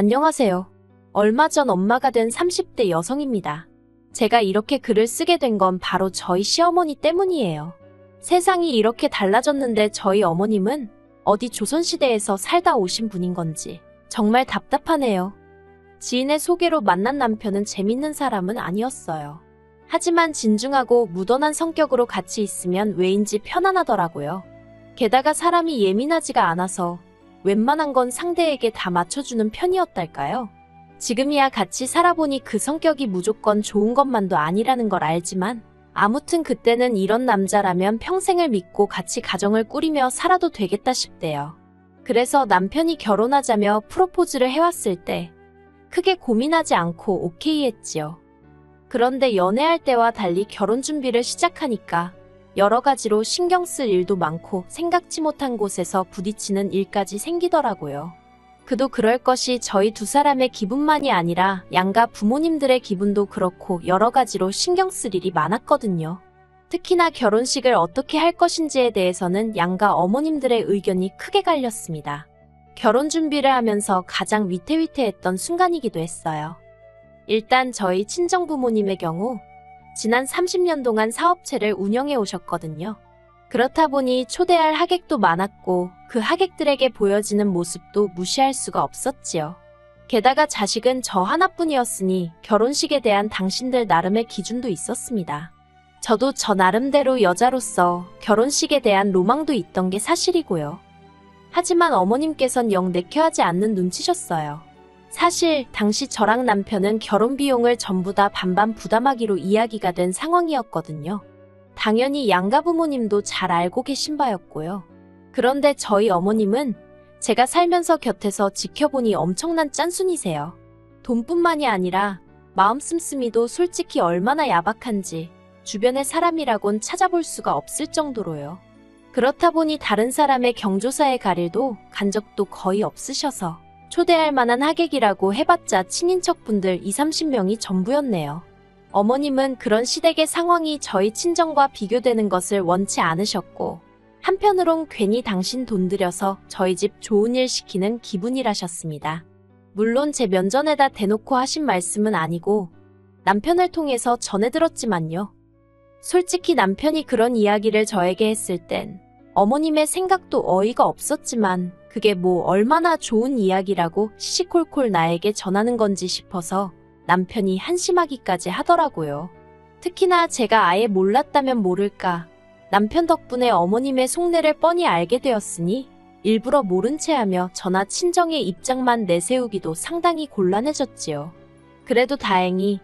안녕하세요. 얼마 전 엄마가 된 30대 여성입니다. 제가 이렇게 글을 쓰게 된 건 바로 저희 시어머니 때문이에요. 세상이 이렇게 달라졌는데 저희 어머님은 어디 조선시대에서 살다 오신 분인 건지 정말 답답하네요. 지인의 소개로 만난 남편은 재밌는 사람은 아니었어요. 하지만 진중하고 무던한 성격으로 같이 있으면 왜인지 편안하더라고요. 게다가 사람이 예민하지가 않아서 웬만한 건 상대에게 다 맞춰주는 편이었달까요? 지금이야 같이 살아보니 그 성격이 무조건 좋은 것만도 아니라는 걸 알지만 아무튼 그때는 이런 남자라면 평생을 믿고 같이 가정을 꾸리며 살아도 되겠다 싶대요. 그래서 남편이 결혼하자며 프로포즈를 해왔을 때 크게 고민하지 않고 오케이 했지요. 그런데 연애할 때와 달리 결혼 준비를 시작하니까 여러 가지로 신경 쓸 일도 많고 생각지 못한 곳에서 부딪히는 일까지 생기더라고요. 그도 그럴 것이 저희 두 사람의 기분만이 아니라 양가 부모님들의 기분도 그렇고 여러 가지로 신경 쓸 일이 많았거든요. 특히나 결혼식을 어떻게 할 것인지에 대해서는 양가 어머님들의 의견이 크게 갈렸습니다. 결혼 준비를 하면서 가장 위태위태했던 순간이기도 했어요. 일단 저희 친정부모님의 경우 지난 30년 동안 사업체를 운영해 오셨거든요. 그렇다 보니 초대할 하객도 많았고 그 하객들에게 보여지는 모습도 무시할 수가 없었지요. 게다가 자식은 저 하나뿐이었으니 결혼식에 대한 당신들 나름의 기준도 있었습니다. 저도 저 나름대로 여자로서 결혼식에 대한 로망도 있던 게 사실이고요. 하지만 어머님께선 영 내켜하지 않는 눈치셨어요. 사실 당시 저랑 남편은 결혼 비용을 전부 다 반반 부담하기로 이야기가 된 상황이었거든요. 당연히 양가 부모님도 잘 알고 계신 바였고요. 그런데 저희 어머님은 제가 살면서 곁에서 지켜보니 엄청난 짠순이세요. 돈뿐만이 아니라 마음 씀씀이도 솔직히 얼마나 야박한지 주변의 사람이라곤 찾아볼 수가 없을 정도로요. 그렇다 보니 다른 사람의 경조사에 갈 일도 간 적도 거의 없으셔서 초대할 만한 하객이라고 해봤자 친인척분들 20-30명이 전부였네요. 어머님은 그런 시댁의 상황이 저희 친정과 비교되는 것을 원치 않으셨고 한편으론 괜히 당신 돈 들여서 저희 집 좋은 일 시키는 기분이라셨습니다. 물론 제 면전에다 대놓고 하신 말씀은 아니고 남편을 통해서 전해 들었지만요. 솔직히 남편이 그런 이야기를 저에게 했을 땐 어머님의 생각도 어이가 없었지만 그게 뭐 얼마나 좋은 이야기라고 시시콜콜 나에게 전하는 건지 싶어서 남편이 한심하기까지 하더라고요. 특히나 제가 아예 몰랐다면 모를까 남편 덕분에 어머님의 속내를 뻔히 알게 되었으니 일부러 모른 채 하며 저나 친정의 입장만 내세우기도 상당히 곤란해졌지요. 그래도 다행히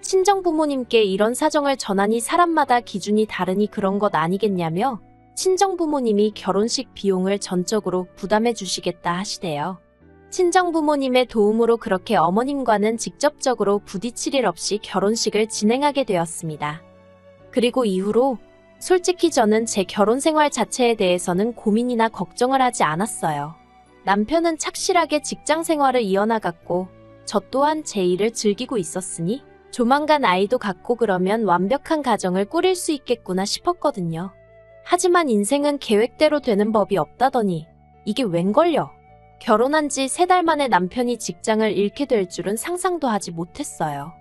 친정 부모님께 이런 사정을 전하니 사람마다 기준이 다르니 그런 것 아니겠냐며 친정 부모님이 결혼식 비용을 전적으로 부담해 주시겠다 하시대요. 친정 부모님의 도움으로 그렇게 어머님과는 직접적으로 부딪힐 일 없이 결혼식을 진행하게 되었습니다. 그리고 이후로 솔직히 저는 제 결혼 생활 자체에 대해서는 고민이나 걱정을 하지 않았어요. 남편은 착실하게 직장 생활을 이어나갔고 저 또한 제 일을 즐기고 있었으니 조만간 아이도 갖고 그러면 완벽한 가정을 꾸릴 수 있겠구나 싶었거든요. 하지만 인생은 계획대로 되는 법이 없다더니 이게 웬걸요? 결혼한 지 3달 만에 남편이 직장을 잃게 될 줄은 상상도 하지 못했어요.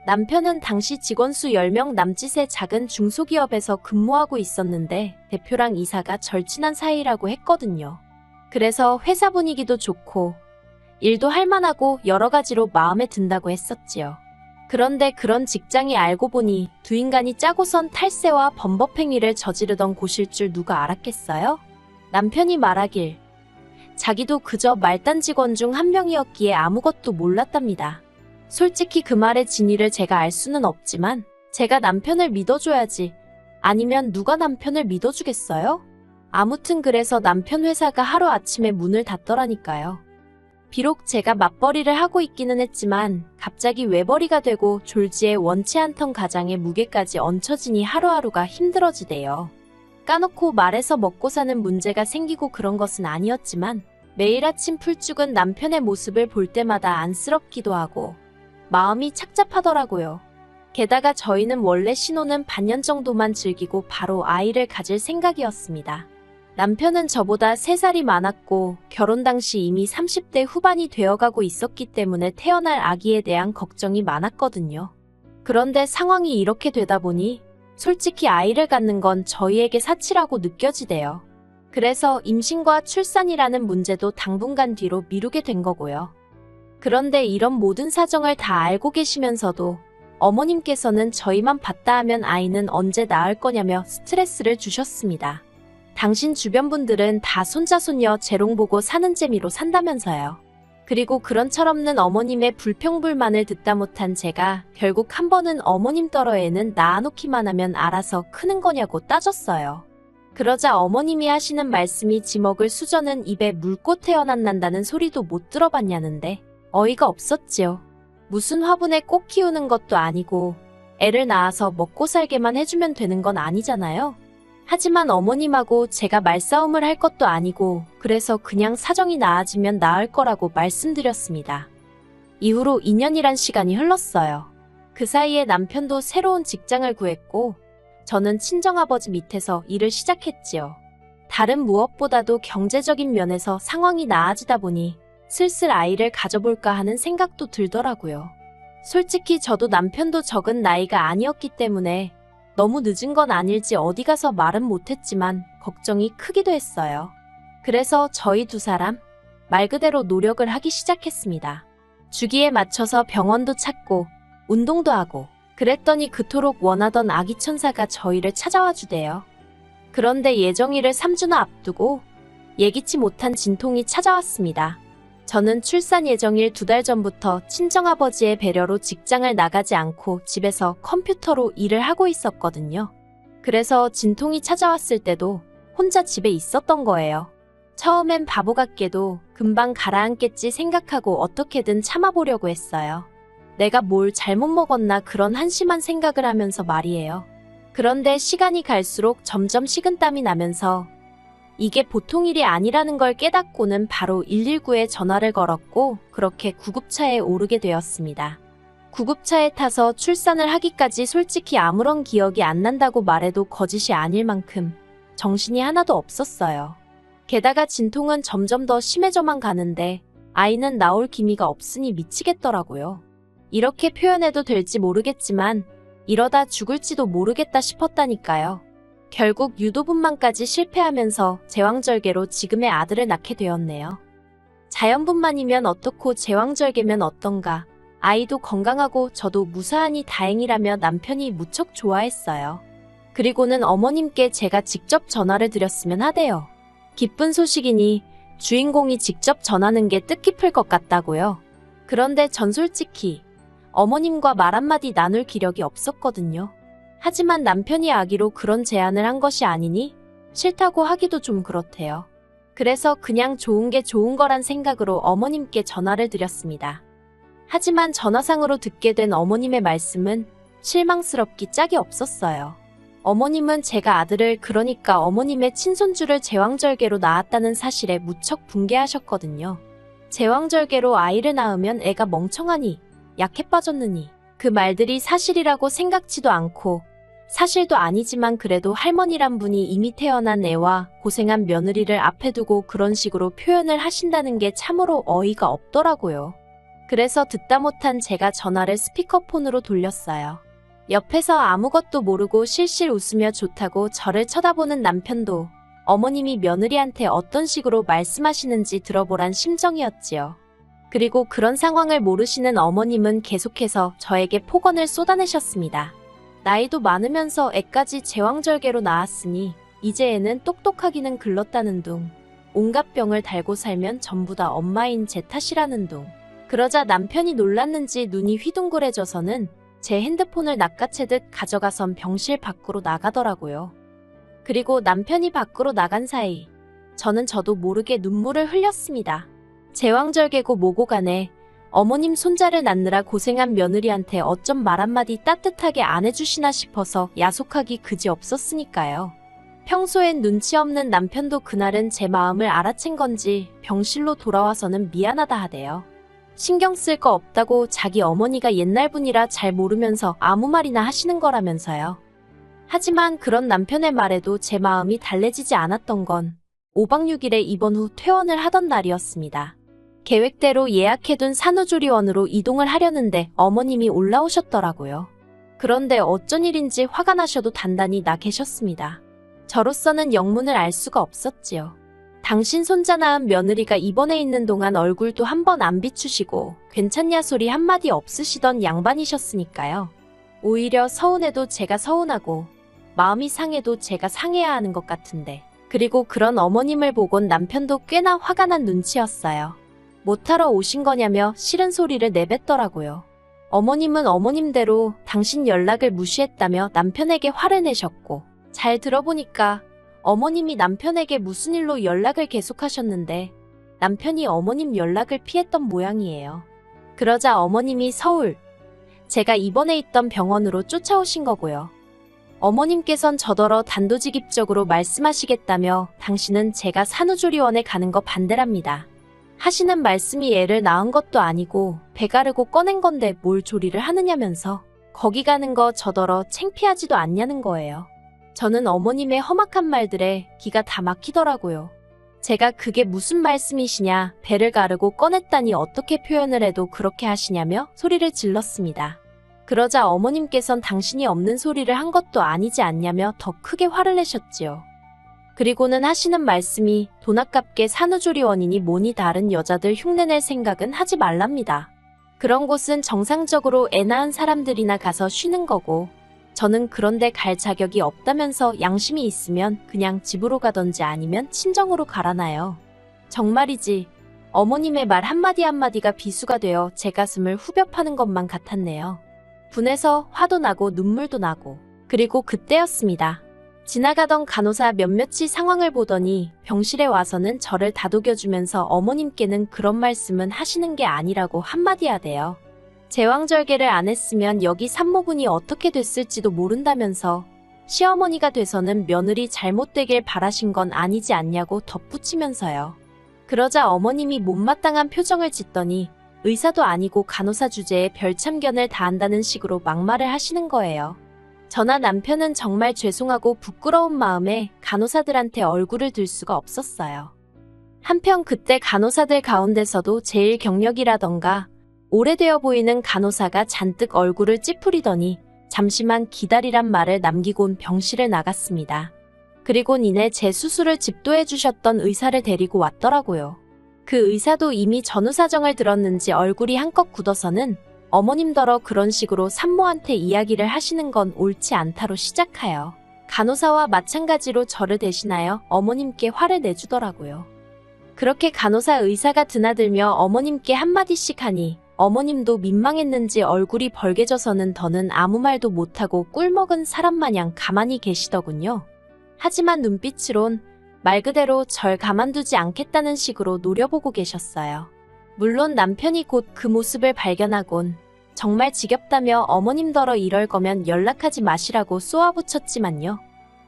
남편은 당시 직원 수 10명 남짓의 작은 중소기업에서 근무하고 있었는데 대표랑 이사가 절친한 사이라고 했거든요. 그래서 회사 분위기도 좋고 일도 할만하고 여러 가지로 마음에 든다고 했었지요. 그런데 그런 직장이 알고 보니 두 인간이 짜고선 탈세와 범법행위를 저지르던 곳일 줄 누가 알았겠어요? 남편이 말하길 자기도 그저 말단 직원 중 한 명이었기에 아무것도 몰랐답니다. 솔직히 그 말의 진위를 제가 알 수는 없지만 제가 남편을 믿어줘야지 아니면 누가 남편을 믿어주겠어요? 아무튼 그래서 남편 회사가 하루아침에 문을 닫더라니까요. 비록 제가 맞벌이를 하고 있기는 했지만 갑자기 외벌이가 되고 졸지에 원치 않던 가장의 무게까지 얹혀지니 하루하루가 힘들어지대요. 까놓고 말해서 먹고 사는 문제가 생기고 그런 것은 아니었지만 매일 아침 풀죽은 남편의 모습을 볼 때마다 안쓰럽기도 하고 마음이 착잡하더라고요. 게다가 저희는 원래 신혼은 반년 정도만 즐기고 바로 아이를 가질 생각이었습니다. 남편은 저보다 3살이 많았고 결혼 당시 이미 30대 후반이 되어가고 있었기 때문에 태어날 아기에 대한 걱정이 많았거든요. 그런데 상황이 이렇게 되다 보니 솔직히 아이를 갖는 건 저희에게 사치라고 느껴지대요. 그래서 임신과 출산이라는 문제도 당분간 뒤로 미루게 된 거고요. 그런데 이런 모든 사정을 다 알고 계시면서도 어머님께서는 저희만 봤다 하면 아이는 언제 낳을 거냐며 스트레스를 주셨습니다. 당신 주변 분들은 다 손자 손녀 재롱 보고 사는 재미로 산다면서요. 그리고 그런 철없는 어머님의 불평불만을 듣다 못한 제가 결국 한 번은 어머님 떨어 애는 낳아놓기만 하면 알아서 크는 거냐고 따졌어요. 그러자 어머님이 하시는 말씀이 지먹을 수저는 입에 물고 태어난다는 소리도 못 들어봤냐는데 어이가 없었지요. 무슨 화분에 꽃 키우는 것도 아니고 애를 낳아서 먹고 살게만 해주면 되는 건 아니잖아요. 하지만 어머님하고 제가 말싸움을 할 것도 아니고 그래서 그냥 사정이 나아지면 나을 거라고 말씀드렸습니다. 이후로 2년이란 시간이 흘렀어요. 그 사이에 남편도 새로운 직장을 구했고 저는 친정아버지 밑에서 일을 시작했지요. 다른 무엇보다도 경제적인 면에서 상황이 나아지다 보니 슬슬 아이를 가져볼까 하는 생각도 들더라고요. 솔직히 저도 남편도 적은 나이가 아니었기 때문에 너무 늦은 건 아닐지 어디 가서 말은 못했지만 걱정이 크기도 했어요. 그래서 저희 두 사람 말 그대로 노력을 하기 시작했습니다. 주기에 맞춰서 병원도 찾고 운동도 하고 그랬더니 그토록 원하던 아기 천사가 저희를 찾아와 주대요. 그런데 예정일을 3주나 앞두고 예기치 못한 진통이 찾아왔습니다. 저는 출산 예정일 2달 전부터 친정아버지의 배려로 직장을 나가지 않고 집에서 컴퓨터로 일을 하고 있었거든요. 그래서 진통이 찾아왔을 때도 혼자 집에 있었던 거예요. 처음엔 바보 같게도 금방 가라앉겠지 생각하고 어떻게든 참아보려고 했어요. 내가 뭘 잘못 먹었나 그런 한심한 생각을 하면서 말이에요. 그런데 시간이 갈수록 점점 식은땀이 나면서 이게 보통 일이 아니라는 걸 깨닫고는 바로 119에 전화를 걸었고 그렇게 구급차에 오르게 되었습니다. 구급차에 타서 출산을 하기까지 솔직히 아무런 기억이 안 난다고 말해도 거짓이 아닐 만큼 정신이 하나도 없었어요. 게다가 진통은 점점 더 심해져만 가는데 아이는 나올 기미가 없으니 미치겠더라고요. 이렇게 표현해도 될지 모르겠지만 이러다 죽을지도 모르겠다 싶었다니까요. 결국 유도분만까지 실패하면서 제왕절개로 지금의 아들을 낳게 되었네요. 자연분만이면 어떻고 제왕절개면 어떤가. 아이도 건강하고 저도 무사하니 다행이라며 남편이 무척 좋아했어요. 그리고는 어머님께 제가 직접 전화를 드렸으면 하대요. 기쁜 소식이니 주인공이 직접 전하는 게 뜻깊을 것 같다고요. 그런데 전 솔직히 어머님과 말 한마디 나눌 기력이 없었거든요. 하지만 남편이 아기로 그런 제안을 한 것이 아니니 싫다고 하기도 좀 그렇대요. 그래서 그냥 좋은 게 좋은 거란 생각으로 어머님께 전화를 드렸습니다. 하지만 전화상으로 듣게 된 어머님의 말씀은 실망스럽기 짝이 없었어요. 어머님은 제가 아들을 그러니까 어머님의 친손주를 제왕절개로 낳았다는 사실에 무척 분개하셨거든요. 제왕절개로 아이를 낳으면 애가 멍청하니 약해 빠졌느니 그 말들이 사실이라고 생각지도 않고 사실도 아니지만 그래도 할머니란 분이 이미 태어난 애와 고생한 며느리를 앞에 두고 그런 식으로 표현을 하신다는 게 참으로 어이가 없더라고요. 그래서 듣다 못한 제가 전화를 스피커폰으로 돌렸어요. 옆에서 아무것도 모르고 실실 웃으며 좋다고 저를 쳐다보는 남편도 어머님이 며느리한테 어떤 식으로 말씀하시는지 들어보란 심정이었지요. 그리고 그런 상황을 모르시는 어머님은 계속해서 저에게 폭언을 쏟아내셨습니다. 나이도 많으면서 애까지 제왕절개로 낳았으니 이제 애는 똑똑하기는 글렀다는 둥. 온갖 병을 달고 살면 전부 다 엄마인 제 탓이라는 둥. 그러자 남편이 놀랐는지 눈이 휘둥그레져서는 제 핸드폰을 낚아채듯 가져가선 병실 밖으로 나가더라고요. 그리고 남편이 밖으로 나간 사이 저도 모르게 눈물을 흘렸습니다. 제왕절개고 뭐고 간에 어머님 손자를 낳느라 고생한 며느리한테 어쩜 말 한마디 따뜻하게 안 해주시나 싶어서 야속하기 그지없었으니까요. 평소엔 눈치 없는 남편도 그날은 제 마음을 알아챈 건지 병실로 돌아와서는 미안하다 하대요. 신경 쓸 거 없다고 자기 어머니가 옛날 분이라 잘 모르면서 아무 말이나 하시는 거라면서요. 하지만 그런 남편의 말에도 제 마음이 달래지지 않았던 건 5박 6일에 입원 후 퇴원을 하던 날이었습니다. 계획대로 예약해둔 산후조리원으로 이동을 하려는데 어머님이 올라오셨더라고요. 그런데 어쩐 일인지 화가 나셔도 단단히 나 계셨습니다. 저로서는 영문을 알 수가 없었지요. 당신 손자 낳은 며느리가 입원해 있는 동안 얼굴도 한 번 안 비추시고 괜찮냐 소리 한마디 없으시던 양반이셨으니까요. 오히려 서운해도 제가 서운하고 마음이 상해도 제가 상해야 하는 것 같은데, 그리고 그런 어머님을 보곤 남편도 꽤나 화가 난 눈치였어요. 못하러 오신 거냐며 싫은 소리를 내뱉더라고요. 어머님은 어머님대로 당신 연락을 무시했다며 남편에게 화를 내셨고, 잘 들어보니까 어머님이 남편에게 무슨 일로 연락을 계속하셨는데 남편이 어머님 연락을 피했던 모양이에요. 그러자 어머님이 서울, 제가 입원해 있던 병원으로 쫓아오신 거고요. 어머님께선 저더러 단도직입적으로 말씀하시겠다며 당신은 제가 산후조리원에 가는 거 반대랍니다. 하시는 말씀이 애를 낳은 것도 아니고 배 가르고 꺼낸 건데 뭘 조리를 하느냐면서 거기 가는 거 저더러 창피하지도 않냐는 거예요. 저는 어머님의 험악한 말들에 기가 다 막히더라고요. 제가 그게 무슨 말씀이시냐, 배를 가르고 꺼냈다니 어떻게 표현을 해도 그렇게 하시냐며 소리를 질렀습니다. 그러자 어머님께선 당신이 없는 소리를 한 것도 아니지 않냐며 더 크게 화를 내셨지요. 그리고는 하시는 말씀이 돈 아깝게 산후조리원이니 뭐니 다른 여자들 흉내낼 생각은 하지 말랍니다. 그런 곳은 정상적으로 애 낳은 사람들이나 가서 쉬는 거고, 저는 그런데 갈 자격이 없다면서 양심이 있으면 그냥 집으로 가던지 아니면 친정으로 가라나요. 정말이지 어머님의 말 한마디 한마디가 비수가 되어 제 가슴을 후벼 파는 것만 같았네요. 분해서 화도 나고 눈물도 나고, 그리고 그때였습니다. 지나가던 간호사 몇몇이 상황을 보더니 병실에 와서는 저를 다독여주면서 어머님께는 그런 말씀은 하시는 게 아니라고 한마디 하대요. 제왕절개를 안 했으면 여기 산모분이 어떻게 됐을지도 모른다면서 시어머니가 돼서는 며느리 잘못되길 바라신 건 아니지 않냐고 덧붙이면서요. 그러자 어머님이 못마땅한 표정을 짓더니 의사도 아니고 간호사 주제에 별참견을 다한다는 식으로 막말을 하시는 거예요. 저나 남편은 정말 죄송하고 부끄러운 마음에 간호사들한테 얼굴을 들 수가 없었어요. 한편 그때 간호사들 가운데서도 제일 경력이라던가 오래되어 보이는 간호사가 잔뜩 얼굴을 찌푸리더니 잠시만 기다리란 말을 남기곤 병실을 나갔습니다. 그리곤 이내 제 수술을 집도해 주셨던 의사를 데리고 왔더라고요. 그 의사도 이미 전후 사정을 들었는지 얼굴이 한껏 굳어서는 어머님더러 그런 식으로 산모한테 이야기를 하시는 건 옳지 않다로 시작하여 간호사와 마찬가지로 저를 대신하여 어머님께 화를 내주더라고요. 그렇게 간호사 의사가 드나들며 어머님께 한마디씩 하니 어머님도 민망했는지 얼굴이 벌개져서는 더는 아무 말도 못하고 꿀먹은 사람 마냥 가만히 계시더군요. 하지만 눈빛으론 말 그대로 절 가만두지 않겠다는 식으로 노려보고 계셨어요. 물론 남편이 곧 그 모습을 발견하곤 정말 지겹다며 어머님더러 이럴 거면 연락하지 마시라고 쏘아붙였지만요.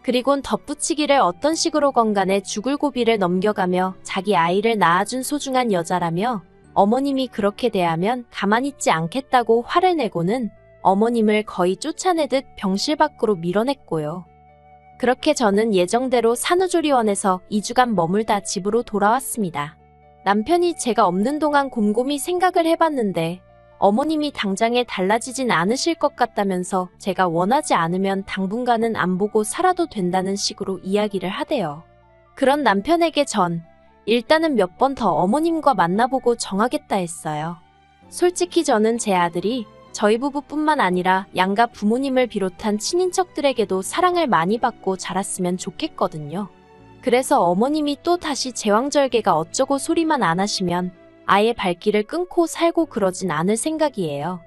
그리곤 덧붙이기를 어떤 식으로건 간에 죽을 고비를 넘겨가며 자기 아이를 낳아준 소중한 여자라며 어머님이 그렇게 대하면 가만히 있지 않겠다고 화를 내고는 어머님을 거의 쫓아내듯 병실 밖으로 밀어냈고요. 그렇게 저는 예정대로 산후조리원에서 2주간 머물다 집으로 돌아왔습니다. 남편이 제가 없는 동안 곰곰이 생각을 해봤는데 어머님이 당장에 달라지진 않으실 것 같다면서 제가 원하지 않으면 당분간은 안 보고 살아도 된다는 식으로 이야기를 하대요. 그런 남편에게 전 일단은 몇 번 더 어머님과 만나보고 정하겠다 했어요. 솔직히 저는 제 아들이 저희 부부뿐만 아니라 양가 부모님을 비롯한 친인척들에게도 사랑을 많이 받고 자랐으면 좋겠거든요. 그래서 어머님이 또 다시 제왕절개가 어쩌고 소리만 안 하시면 아예 발길을 끊고 살고 그러진 않을 생각이에요.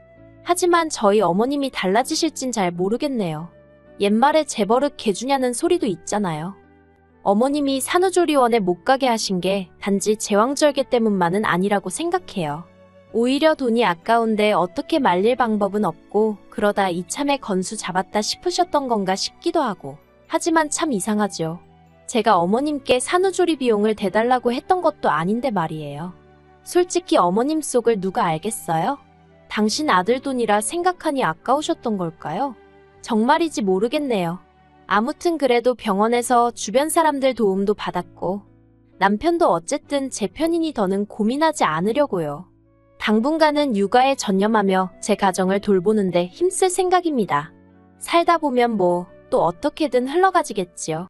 하지만 저희 어머님이 달라지실진 잘 모르겠네요. 옛말에 재버릇 개주냐는 소리도 있잖아요. 어머님이 산후조리원에 못 가게 하신 게 단지 제왕절개 때문만은 아니라고 생각해요. 오히려 돈이 아까운데 어떻게 말릴 방법은 없고 그러다 이참에 건수 잡았다 싶으셨던 건가 싶기도 하고. 하지만 참 이상하죠. 제가 어머님께 산후조리 비용을 대달라고 했던 것도 아닌데 말이에요. 솔직히 어머님 속을 누가 알겠어요? 당신 아들 돈이라 생각하니 아까우셨던 걸까요? 정말이지 모르겠네요. 아무튼 그래도 병원에서 주변 사람들 도움도 받았고 남편도 어쨌든 제 편이니 더는 고민하지 않으려고요. 당분간은 육아에 전념하며 제 가정을 돌보는데 힘쓸 생각입니다. 살다 보면 뭐 또 어떻게든 흘러가지겠지요.